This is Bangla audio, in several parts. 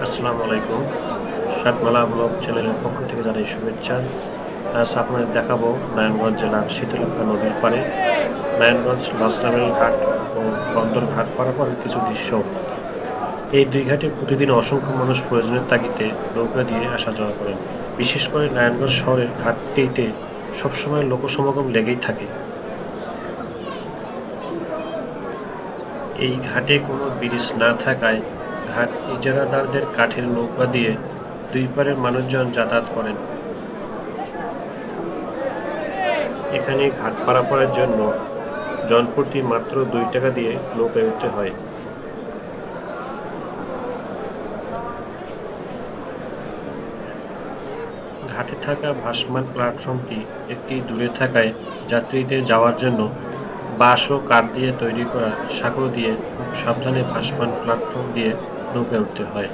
আসসালামু আলাইকুম, সাতমালা ব্লগ চ্যানেলের পক্ষ থেকে জানাই শুভেচ্ছা। আজ আপনাদের দেখাবো নারায়ণগঞ্জ জেলার শীতলক্ষ্যা নদীর পাড়ে নারায়ণগঞ্জ লঞ্চ টার্মিনাল ঘাট ও বন্দর ঘাট পারাপার কিছু দৃশ্য। এই দুই ঘাটে প্রতিদিন অসংখ্য মানুষ প্রয়োজনের তাগিদে নৌকা দিয়ে আসা যাওয়া করেন। বিশেষ করে নারায়ণগঞ্জ শহরের ঘাটটিতে সবসময় লোকসমাগম লেগেই থাকে। এই ঘাটে কোনো ব্রিজ না থাকায় ঘাট ইজারাদারদের কাঠের নৌকা দিয়ে দুই পারের মানুষজন যাতায়াত করেন। এখানে ঘাট পারাপারের জন্য জনপ্রতি মাত্র 2 টাকা দিয়ে নৌকায় উঠতে হয়। ঘাটে থাকা ভাসমান প্ল্যাটফর্মটি একটি দূরে থাকায় যাত্রীদের যাওয়ার জন্য বাঁশ ও কাঠ দিয়ে তৈরি করা সাঁকো দিয়ে খুব সাবধানে ভাসমান প্ল্যাটফর্ম দিয়ে নৌকায় উঠতে হয়।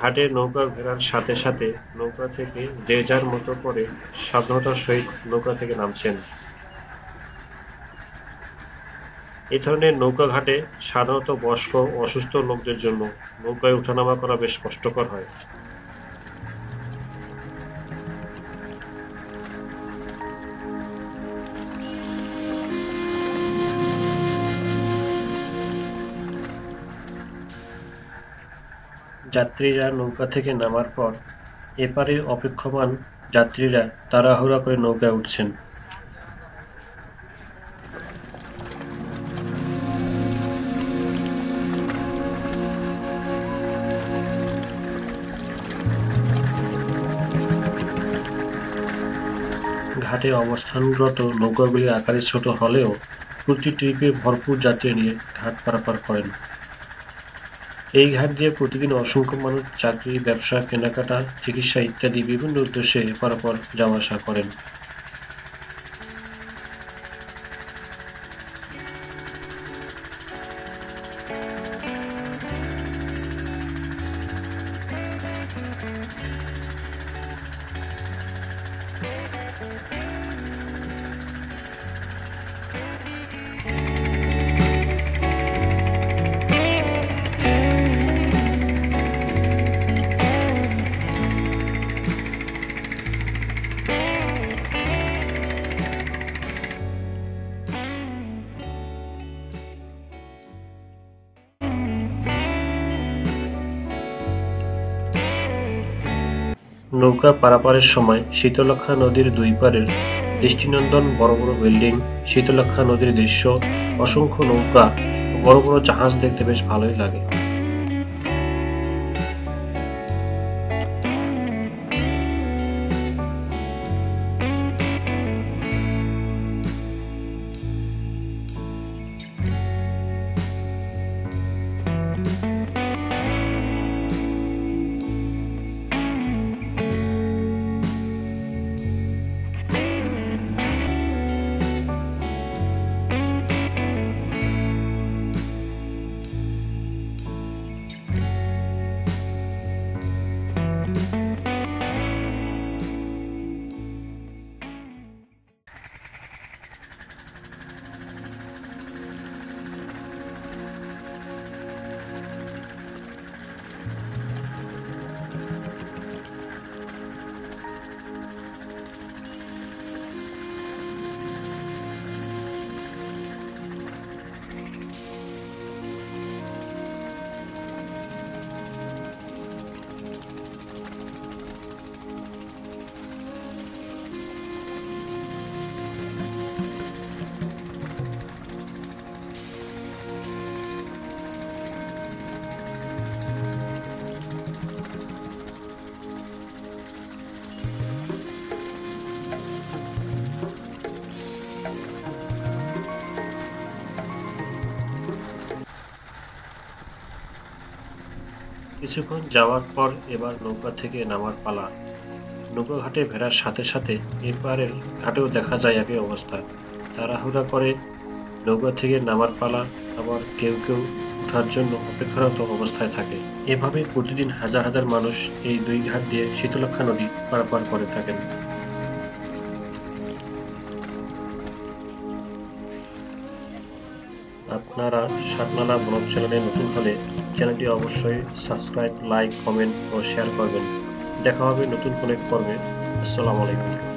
ঘাটে নৌকা ঘেরার সাথে সাথে নৌকা থেকে যে যার মতো করে সাবধানতার সহিত নৌকা থেকে নামছেন। এই ধরনের নৌকা ঘাটে সাধারণত বয়স্ক ও অসুস্থ লোকদের জন্য নৌকায় ওঠানামা করা বেশ কষ্টকর হয়। যাত্রীরা নৌকা থেকে নামার পর এপারে অপেক্ষমান যাত্রীরা তাড়াহুড়া করে নৌকায় উঠছেন। ঘাটে অবস্থানরত নৌকাগুলি আকারে ছোট হলেও প্রতি ট্রিপে ভরপুর যাত্রী নিয়ে ঘাট পারাপার করেন। এই ঘাট দিয়ে প্রতিদিন অসংখ্য মানুষ চাকরি, ব্যবসা, কেনাকাটা, চিকিৎসা ইত্যাদি বিভিন্ন উদ্দেশ্যে পারাপার যাওয়া আসা করেন। নৌকা পারাপারের সময় শীতলক্ষ্যা নদীর দুই পারের দৃষ্টিনন্দন বড় বড় বিল্ডিং, শীতলক্ষ্যা নদীর দৃশ্য, অসংখ্য নৌকা ও বড় বড় জাহাজ দেখতে বেশ ভালোই লাগে। কিছুক্ষণ যাওয়ার পর এবার নৌকা থেকে নামার পালা। নৌকা ঘাটে ভেড়ার সাথে সাথে এপারের ঘাটেও দেখা যায় একই অবস্থা। তাড়াহুড়া করে নৌকা থেকে নামার পালা, আবার কেউ কেউ ওঠার জন্য অপেক্ষারত অবস্থায় থাকে। এভাবে প্রতিদিন হাজার হাজার মানুষ এই দুই ঘাট দিয়ে শীতলক্ষ্যা নদী পারাপার করে থাকেন। আপনারা সাতমালা ব্লগ চ্যানেলে নতুন হলে চ্যানেলটি অবশ্যই সাবস্ক্রাইব, লাইক, কমেন্ট ও শেয়ার করবেন। দেখা হবে নতুন কোনো এক পর্বে। আসসালামু আলাইকুম।